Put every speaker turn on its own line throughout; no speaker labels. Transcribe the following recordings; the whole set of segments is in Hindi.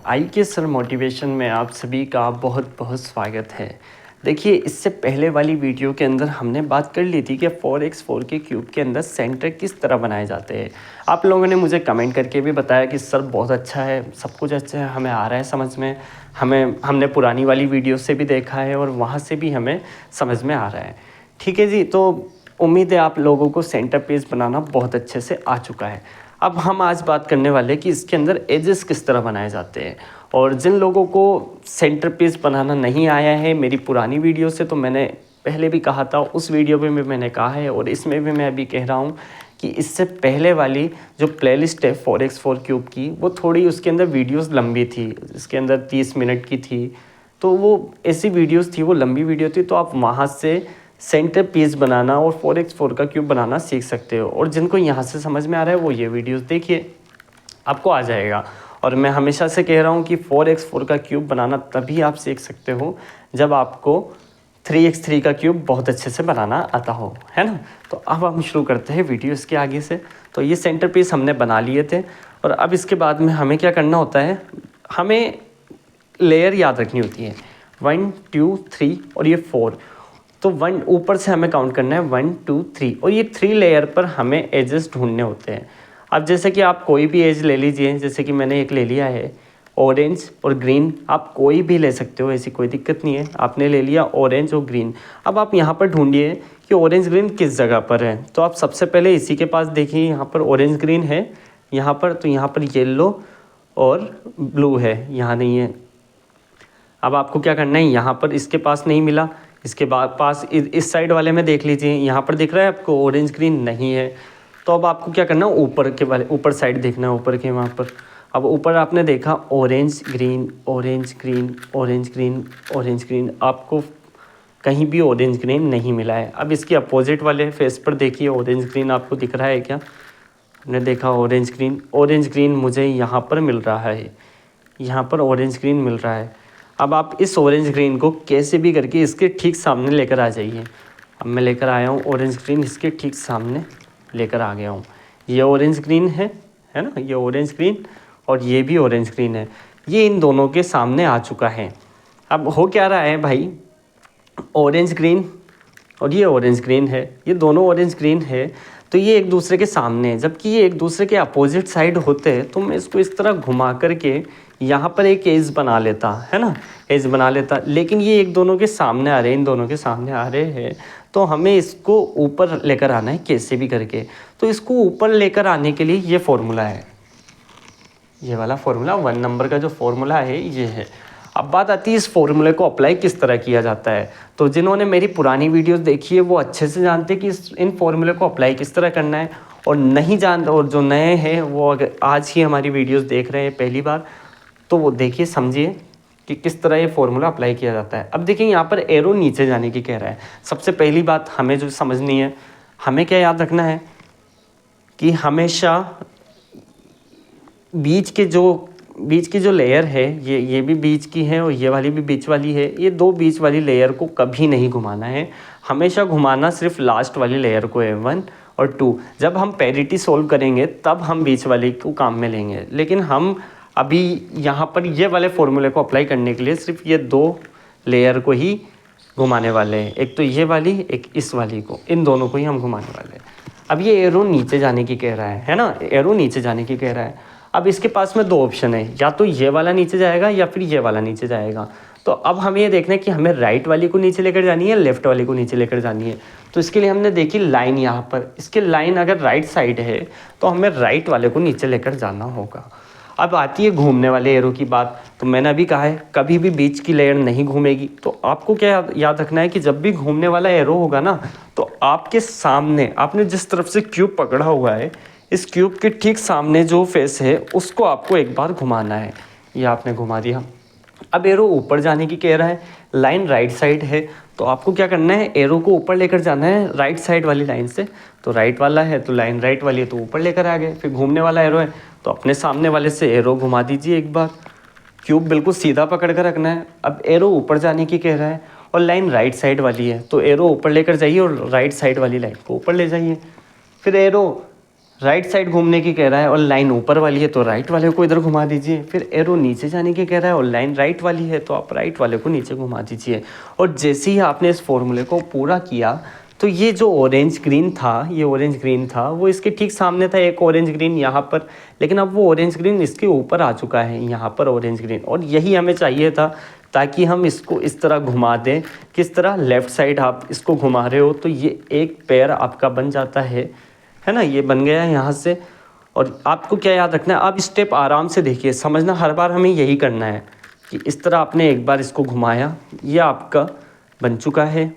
IK सर मोटिवेशन में आप सभी का बहुत बहुत स्वागत है। देखिए, इससे पहले वाली वीडियो के अंदर हमने बात कर ली थी कि 4x4 के क्यूब के अंदर सेंटर किस तरह बनाए जाते हैं। आप लोगों ने मुझे कमेंट करके भी बताया कि सर बहुत अच्छा है, सब कुछ अच्छा है, हमें आ रहा है समझ में, हमने पुरानी वाली वीडियो से भी देखा है और वहाँ से भी हमें समझ में आ रहा है। ठीक है जी, तो उम्मीद है आप लोगों को सेंटर पेज बनाना बहुत अच्छे से आ चुका है। अब हम आज बात करने वाले हैं कि इसके अंदर एजेस किस तरह बनाए जाते हैं। और जिन लोगों को सेंटर पीस बनाना नहीं आया है मेरी पुरानी वीडियो से, तो मैंने पहले भी कहा था, उस वीडियो में भी मैंने कहा है और इसमें भी मैं अभी कह रहा हूँ कि इससे पहले वाली जो प्लेलिस्ट है 4x4 क्यूब की, वो थोड़ी उसके अंदर वीडियोस लंबी थी, इसके अंदर 30 मिनट की थी, तो वो ऐसी वीडियोस थी, वो लंबी वीडियो थी, तो आप वहाँ से सेंटर पीस बनाना और 4x4 का क्यूब बनाना सीख सकते हो। और जिनको यहाँ से समझ में आ रहा है वो ये वीडियोस देखिए, आपको आ जाएगा। और मैं हमेशा से कह रहा हूँ कि 4x4 का क्यूब बनाना तभी आप सीख सकते हो जब आपको 3x3 का क्यूब बहुत अच्छे से बनाना आता हो, है ना। तो अब हम शुरू करते हैं वीडियो इसके आगे से। तो ये सेंटर पीस हमने बना लिए थे और अब इसके बाद में हमें क्या करना होता है, हमें लेयर याद रखनी होती है, 1 2 3 और ये 4। तो 1 ऊपर से हमें काउंट करना है 1 2 3 और ये 3 लेयर पर हमें एजेस ढूंढने होते हैं। अब जैसे कि आप कोई भी एज ले लीजिए, जैसे कि मैंने एक ले लिया है ऑरेंज और ग्रीन, आप कोई भी ले सकते हो, ऐसी कोई दिक्कत नहीं है। आपने ले लिया ऑरेंज और ग्रीन, अब आप यहाँ पर ढूंढिए कि ऑरेंज ग्रीन किस जगह पर है। तो आप सबसे पहले इसी के पास देखिए, यहाँ पर ऑरेंज ग्रीन है यहाँ पर, तो यहाँ पर येलो और ब्लू है, यहाँ नहीं है। अब आपको क्या करना है, यहाँ पर इसके पास नहीं मिला, इसके बाद पास इस साइड वाले में देख लीजिए, यहाँ पर दिख रहा है आपको ऑरेंज ग्रीन नहीं है। तो अब आपको क्या करना है, ऊपर के वाले, ऊपर साइड देखना है, ऊपर के वहाँ पर। अब ऊपर आपने देखा orange green orange green orange green orange green, आपको कहीं भी ऑरेंज ग्रीन नहीं मिला है। अब इसके अपोजिट वाले फेस पर देखिए, ऑरेंज ग्रीन आपको दिख रहा है क्या? आपने देखा ऑरेंज ग्रीन मुझे यहाँ पर मिल रहा है, यहाँ पर ऑरेंज ग्रीन मिल रहा है। अब आप इस ऑरेंज ग्रीन को कैसे भी करके इसके ठीक सामने लेकर आ जाइए। अब मैं लेकर आया हूँ ऑरेंज ग्रीन, इसके ठीक सामने लेकर आ गया हूँ। ये ऑरेंज ग्रीन है ना, ये ऑरेंज ग्रीन और ये भी ऑरेंज ग्रीन है, ये इन दोनों के सामने आ चुका है। अब हो क्या रहा है भाई, ऑरेंज ग्रीन और ये ऑरेंज ग्रीन है, ये दोनों ऑरेंज ग्रीन है, तो ये एक दूसरे के सामने है। जबकि ये एक दूसरे के अपोजिट साइड होते हैं तो मैं इसको इस तरह घुमा करके यहाँ पर एक एज बना लेता, है ना, एज बना लेता। लेकिन ये एक दोनों के सामने आ रहे हैं, इन दोनों के सामने आ रहे हैं, तो हमें इसको ऊपर लेकर आना है कैसे भी करके। तो इसको ऊपर लेकर आने के लिए ये फॉर्मूला है, ये वाला फॉर्मूला 1 नंबर का जो फॉर्मूला है ये है। अब बात आती है इस फॉर्मूले को अप्लाई किस तरह किया जाता है। तो जिन्होंने मेरी पुरानी वीडियोस देखी है वो अच्छे से जानते हैं कि इन फॉर्मूले को अप्लाई किस तरह करना है, और नहीं जानते और जो नए हैं वो अगर आज ही हमारी वीडियोस देख रहे हैं पहली बार, तो वो देखिए, समझिए कि किस तरह ये फॉर्मूला अप्लाई किया जाता है। अब देखिए, यहाँ पर एरो नीचे जाने की कह रहा है। सबसे पहली बात हमें जो समझनी है, हमें क्या याद रखना है कि हमेशा बीच की जो लेयर है, ये भी बीच की है और ये वाली भी बीच वाली है, ये दो बीच वाली लेयर को कभी नहीं घुमाना है। हमेशा घुमाना सिर्फ लास्ट वाली लेयर को है, 1 और 2। जब हम पैरिटी सोल्व करेंगे तब हम बीच वाली को काम में लेंगे, लेकिन हम अभी यहाँ पर ये वाले फॉर्मूले को अप्लाई करने के लिए सिर्फ ये 2 लेयर को ही घुमाने वाले हैं, एक तो ये वाली, एक इस वाली को, इन दोनों को ही हम घुमाने वाले हैं। अब ये एरो नीचे जाने की कह रहा है ना, एरो नीचे जाने की कह रहा है। अब इसके पास में 2 ऑप्शन है, या तो ये वाला नीचे जाएगा या फिर ये वाला नीचे जाएगा। तो अब हमें ये देखना है कि हमें राइट वाली को नीचे लेकर जानी है, लेफ्ट वाली को नीचे लेकर जानी है। तो इसके लिए हमने देखी लाइन, यहाँ पर इसके लाइन अगर राइट साइड है तो हमें राइट वाले को नीचे लेकर जाना होगा। अब आती है घूमने वाले एरो की बात। तो मैंने अभी कहा है कभी भी बीच की लेयर नहीं घूमेगी। तो आपको क्या याद रखना है कि जब भी घूमने वाला एरो होगा ना, तो आपके सामने, आपने जिस तरफ से क्यूब पकड़ा हुआ है, इस क्यूब के ठीक सामने जो फेस है उसको आपको एक बार घुमाना है। ये आपने घुमा दिया। अब एरो ऊपर जाने की कह रहा है, लाइन राइट साइड है, तो आपको क्या करना है, एरो को ऊपर लेकर जाना है राइट साइड वाली लाइन से। तो राइट वाला है तो लाइन राइट वाली है तो ऊपर लेकर आ गए। फिर घूमने वाला एरो है तो अपने सामने वाले से एरो घुमा दीजिए एक बार। क्यूब बिल्कुल सीधा पकड़ कर रखना है। अब एरो ऊपर जाने की कह रहा है और लाइन राइट साइड वाली है, तो एरो ऊपर लेकर जाइए और राइट साइड वाली लाइन को ऊपर ले जाइए। फिर एरो राइट साइड घूमने की कह रहा है और लाइन ऊपर वाली है तो राइट वाले को इधर घुमा दीजिए। फिर एरो नीचे जाने की कह रहा है और लाइन राइट वाली है तो आप राइट वाले को नीचे घुमा दीजिए। और जैसे ही आपने इस फॉर्मूले को पूरा किया तो ये जो ऑरेंज ग्रीन था, ये ऑरेंज ग्रीन था, वो इसके ठीक सामने था एक ऑरेंज ग्रीन यहाँ पर, लेकिन अब वो ऑरेंज ग्रीन इसके ऊपर आ चुका है यहाँ पर ऑरेंज ग्रीन। और यही हमें चाहिए था ताकि हम इसको इस तरह घुमा दें। किस तरह? लेफ़्ट साइड आप इसको घुमा रहे हो तो ये एक पेयर आपका बन जाता है ना, ये बन गया है यहाँ से। और आपको क्या याद रखना है, आप स्टेप आराम से देखिए, समझना हर बार हमें यही करना है कि इस तरह आपने एक बार इसको घुमाया, ये आपका बन चुका है,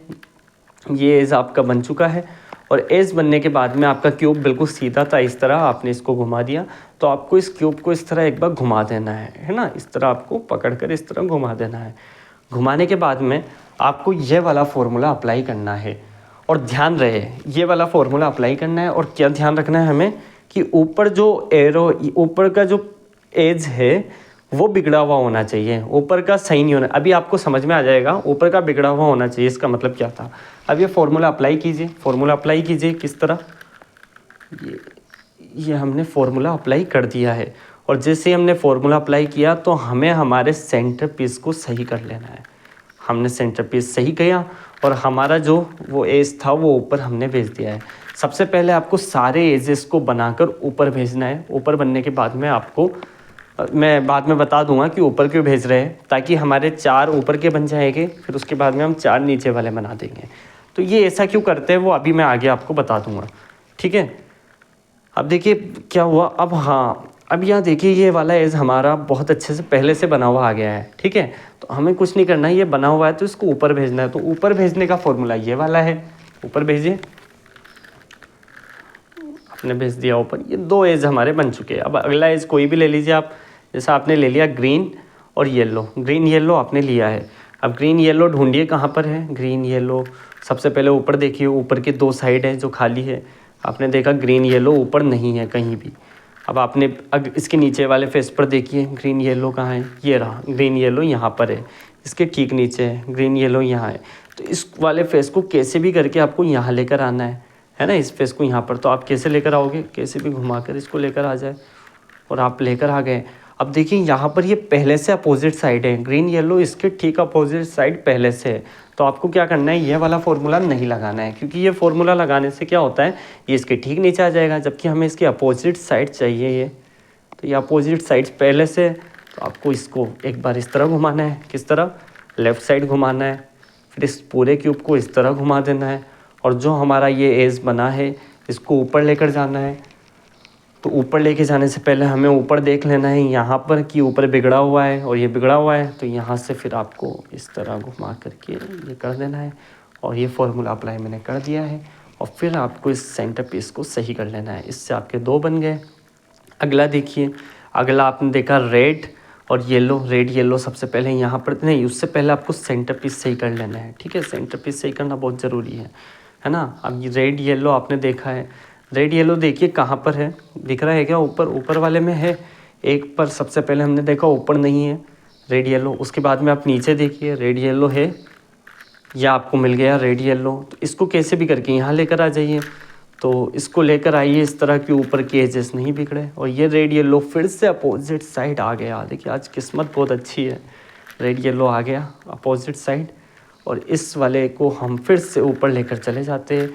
ये एज आपका बन चुका है। और एज बनने के बाद में आपका क्यूब बिल्कुल सीधा था, इस तरह आपने इसको घुमा दिया तो आपको इस क्यूब को इस तरह एक बार घुमा देना है ना, इस तरह आपको पकड़कर इस तरह घुमा देना है। घुमाने के बाद में आपको ये वाला फॉर्मूला अप्लाई करना है। और ध्यान रहे ये वाला फॉर्मूला अप्लाई करना है। और क्या ध्यान रखना है हमें कि ऊपर जो एरो, ऊपर का जो एज है वो बिगड़ा हुआ होना चाहिए, ऊपर का सही नहीं होना। अभी आपको समझ में आ जाएगा ऊपर का बिगड़ा हुआ होना चाहिए, इसका मतलब क्या था। अब ये फार्मूला अप्लाई कीजिए, फार्मूला अप्लाई कीजिए किस तरह, ये हमने फार्मूला अप्लाई कर दिया है। और जैसे हमने फार्मूला अप्लाई किया तो हमें हमारे सेंटर पीस को सही कर लेना है। हमने सेंटर पीस सही किया और हमारा जो वो एज था वो ऊपर हमने भेज दिया है। सबसे पहले आपको सारे एजेस को बनाकर ऊपर भेजना है। ऊपर बनने के बाद में आपको मैं बाद में बता दूंगा कि ऊपर क्यों भेज रहे हैं, ताकि हमारे 4 ऊपर के बन जाएंगे, फिर उसके बाद में हम 4 नीचे वाले बना देंगे। तो ये ऐसा क्यों करते हैं वो अभी मैं आगे आपको बता दूंगा, ठीक है। अब देखिए क्या हुआ, अब हाँ, अब यहाँ देखिए ये वाला एज हमारा बहुत अच्छे से पहले से बना हुआ आ गया है, ठीक है। तो हमें कुछ नहीं करना है, ये बना हुआ है तो इसको ऊपर भेजना है। तो ऊपर भेजने का फॉर्मूला ये वाला है, ऊपर भेजिए, आपने भेज दिया ऊपर। ये 2 एज हमारे बन चुके हैं। अब अगला एज कोई भी ले लीजिए आप, जैसा आपने ले लिया ग्रीन और येलो, ग्रीन येलो आपने लिया है। अब ग्रीन येलो ढूंढिए कहाँ पर है, ग्रीन येलो सबसे पहले ऊपर देखिए, ऊपर की 2 साइड है जो खाली है। आपने देखा ग्रीन येलो ऊपर नहीं है कहीं भी। अब आपने इसके नीचे वाले फेस पर देखिए ग्रीन येलो कहाँ है, ये रहा ग्रीन येलो यहाँ पर है, इसके ठीक नीचे है ग्रीन येलो यहाँ है। तो इस वाले फेस को कैसे भी करके आपको यहाँ लेकर आना है ना, इस फेस को यहाँ पर। तो आप कैसे लेकर आओगे, कैसे भी घुमाकर इसको लेकर आ जाए, और आप लेकर आ गए। अब देखिए यहाँ पर ये पहले से अपोजिट साइड है, ग्रीन येलो इसके ठीक अपोजिट साइड पहले से है। तो आपको क्या करना है, ये वाला फार्मूला नहीं लगाना है, क्योंकि ये फार्मूला लगाने से क्या होता है, ये इसके ठीक नीचे आ जाएगा, जबकि हमें इसकी अपोजिट साइड चाहिए ये। तो ये अपोजिट साइड पहले से, तो आपको इसको एक बार इस तरह घुमाना है, किस तरह, लेफ़्ट साइड घुमाना है। फिर इस पूरे क्यूब को इस तरह घुमा देना है। और जो हमारा ये एज बना है इसको ऊपर लेकर जाना है। तो ऊपर लेके जाने से पहले हमें ऊपर देख लेना है यहाँ पर कि ऊपर बिगड़ा हुआ है, और ये बिगड़ा हुआ है तो यहाँ से फिर आपको इस तरह घुमा करके ये कर देना है। और ये फार्मूला अप्लाई मैंने कर दिया है। और फिर आपको इस सेंटर पीस को सही कर लेना है। इससे आपके 2 बन गए। अगला देखिए, अगला आपने देखा रेड और येलो, रेड येलो सबसे पहले यहाँ पर नहीं, उससे पहले आपको सेंटर पीस सही कर लेना है, ठीक है। सेंटर पीस सही करना बहुत ज़रूरी है ना। अब ये रेड येलो आपने देखा है, रेड येलो देखिए कहाँ पर है, दिख रहा है क्या, ऊपर वाले में है एक पर। सबसे पहले हमने देखा ऊपर नहीं है रेड येलो, उसके बाद में आप नीचे देखिए रेड येलो है, या आपको मिल गया रेड येलो। तो इसको कैसे भी करके यहाँ लेकर आ जाइए। तो इसको लेकर आइए इस तरह कि ऊपर के एजेस नहीं बिगड़े। और ये रेड येलो फिर से अपोजिट साइड आ गया। देखिए आज किस्मत बहुत अच्छी है, रेड येलो आ गया अपोजिट साइड। और इस वाले को हम फिर से ऊपर लेकर चले जाते हैं।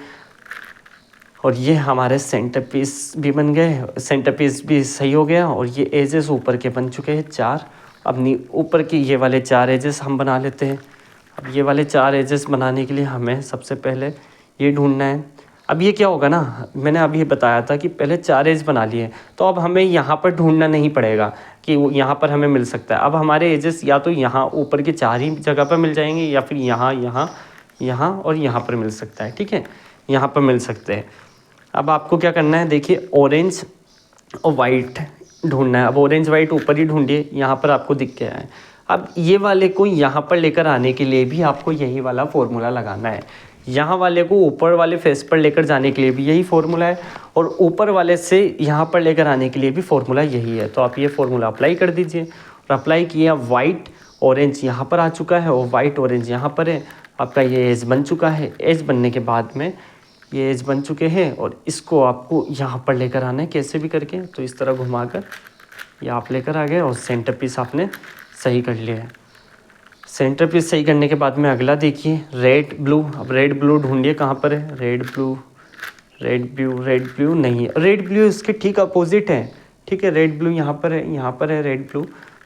और ये हमारे सेंटर पीस भी बन गए, सेंटर पीस भी सही हो गया। और ये एजेस ऊपर के बन चुके हैं 4। अब ऊपर की ये वाले 4 एजेस हम बना लेते हैं। अब ये वाले 4 एजेस बनाने के लिए हमें सबसे पहले ये ढूंढना है। अब ये क्या होगा ना, मैंने अभी बताया था कि पहले 4 एज बना लिए, तो अब हमें यहाँ पर ढूंढना नहीं पड़ेगा कि वो यहाँ पर हमें मिल सकता है। अब हमारे एजेस या तो यहाँ ऊपर के 4 ही जगह पर मिल जाएंगे, या फिर यहाँ यहाँ यहाँ और यहाँ पर मिल सकता है, ठीक है, यहाँ पर मिल सकते हैं। अब आपको क्या करना है, देखिए ऑरेंज और वाइट ढूंढना है। अब ऑरेंज वाइट ऊपर ही ढूंढिए, यहाँ पर आपको दिख गया है। अब ये वाले को यहाँ पर लेकर आने के लिए भी आपको यही वाला फॉर्मूला लगाना है। यहाँ वाले को ऊपर वाले फेस पर लेकर जाने के लिए भी यही फॉर्मूला है, और ऊपर वाले से यहाँ पर लेकर आने के लिए भी फॉर्मूला यही है। तो आप ये फॉर्मूला अप्लाई कर दीजिए। और अप्लाई किया, वाइट ऑरेंज यहाँ पर आ चुका है और वाइट ऑरेंज यहाँ पर है। आपका ये एज बन चुका है। एज बनने के बाद में ये एज बन चुके हैं और इसको आपको यहाँ पर लेकर आना है कैसे भी करके। तो इस तरह घुमाकर ये आप लेकर आ गए और सेंटर पीस आपने सही कर लिया है। सेंटर पीस सही करने के बाद में अगला देखिए रेड ब्लू। अब रेड ब्लू ढूंढिए कहाँ पर है। रेड ब्लू नहीं है। रेड ब्लू इसके ठीक अपोजिट है। ठीक है, रेड ब्लू यहाँ पर है रेड ब्लू।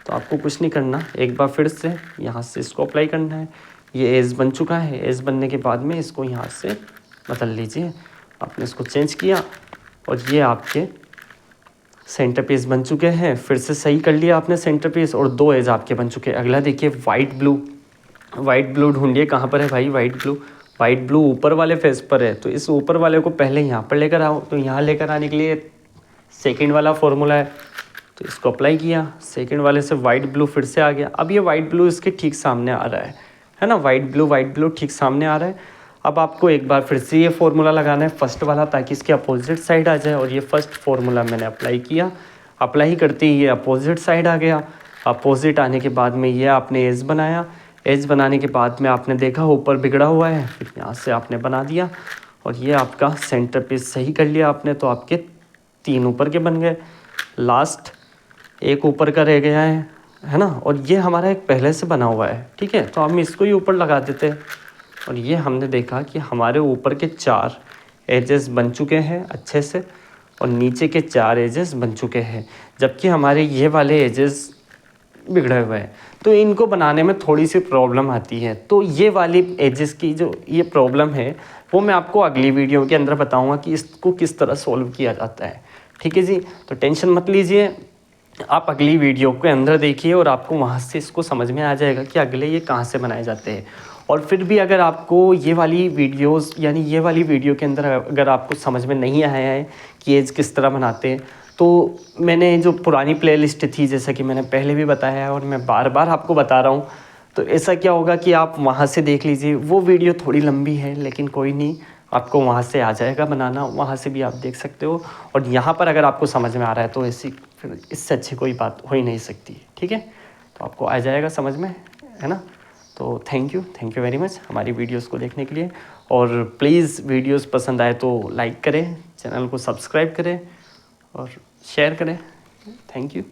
तो आपको कुछ नहीं करना, एक बार फिर से यहाँ से इसको अप्लाई करना है। ये एज बन चुका है। एज बनने के बाद में इसको यहाँ से बदल लीजिए। आपने इसको चेंज किया और ये आपके सेंटर पीस बन चुके हैं। फिर से सही कर लिया आपने सेंटर पीस और 2 एज आपके बन चुके हैं। अगला देखिए वाइट ब्लू ढूंढिए कहाँ पर है भाई। वाइट ब्लू ऊपर वाले फेस पर है। तो इस ऊपर वाले को पहले यहाँ पर लेकर आओ। तो यहाँ लेकर आने के लिए सेकंड वाला फॉर्मूला है। तो इसको अप्लाई किया, सेकंड वाले से वाइट ब्लू फिर से आ गया। अब ये वाइट ब्लू इसके ठीक सामने आ रहा है ना। वाइट ब्लू ठीक सामने आ रहा है। अब आपको एक बार फिर से ये फार्मूला लगाना है फर्स्ट वाला, ताकि इसके अपोजिट साइड आ जाए। और ये फर्स्ट फार्मूला मैंने अप्लाई किया। अप्लाई करते ही ये अपोजिट साइड आ गया। अपोजिट आने के बाद में ये आपने एज बनाया। एज बनाने के बाद में आपने देखा ऊपर बिगड़ा हुआ है, फिर यहाँ से आपने बना दिया और ये आपका सेंटर पीस सही कर लिया आपने। तो आपके 3 ऊपर के बन गए। लास्ट एक ऊपर का रह गया है ना। और ये हमारा एक पहले से बना हुआ है। ठीक है, तो हम इसको ही ऊपर लगा देते हैं। और ये हमने देखा कि हमारे ऊपर के 4 एजेस बन चुके हैं अच्छे से और नीचे के 4 एजेस बन चुके हैं, जबकि हमारे ये वाले एजेस बिगड़े हुए हैं। तो इनको बनाने में थोड़ी सी प्रॉब्लम आती है। तो ये वाली एजेस की जो ये प्रॉब्लम है वो मैं आपको अगली वीडियो के अंदर बताऊंगा कि इसको किस तरह सॉल्व किया जाता है। ठीक है जी, तो टेंशन मत लीजिए, आप अगली वीडियो के अंदर देखिए और आपको वहाँ से इसको समझ में आ जाएगा कि अगले ये कहाँ से बनाए जाते हैं। और फिर भी अगर आपको ये वाली वीडियोस यानी ये वाली वीडियो के अंदर अगर आपको समझ में नहीं आया है कि एज किस तरह बनाते हैं, तो मैंने जो पुरानी प्लेलिस्ट थी, जैसा कि मैंने पहले भी बताया है और मैं बार बार आपको बता रहा हूँ, तो ऐसा क्या होगा कि आप वहाँ से देख लीजिए। वो वीडियो थोड़ी लंबी है लेकिन कोई नहीं, आपको वहाँ से आ जाएगा बनाना, वहाँ से भी आप देख सकते हो। और यहाँ पर अगर आपको समझ में आ रहा है तो ऐसी फिर इससे अच्छी कोई बात हो ही नहीं सकती। ठीक है, तो आपको आ जाएगा समझ में, है ना। तो थैंक यू वेरी मच हमारी वीडियोस को देखने के लिए। और प्लीज़ वीडियोस पसंद आए तो लाइक करें, चैनल को सब्सक्राइब करें और शेयर करें। Thank you.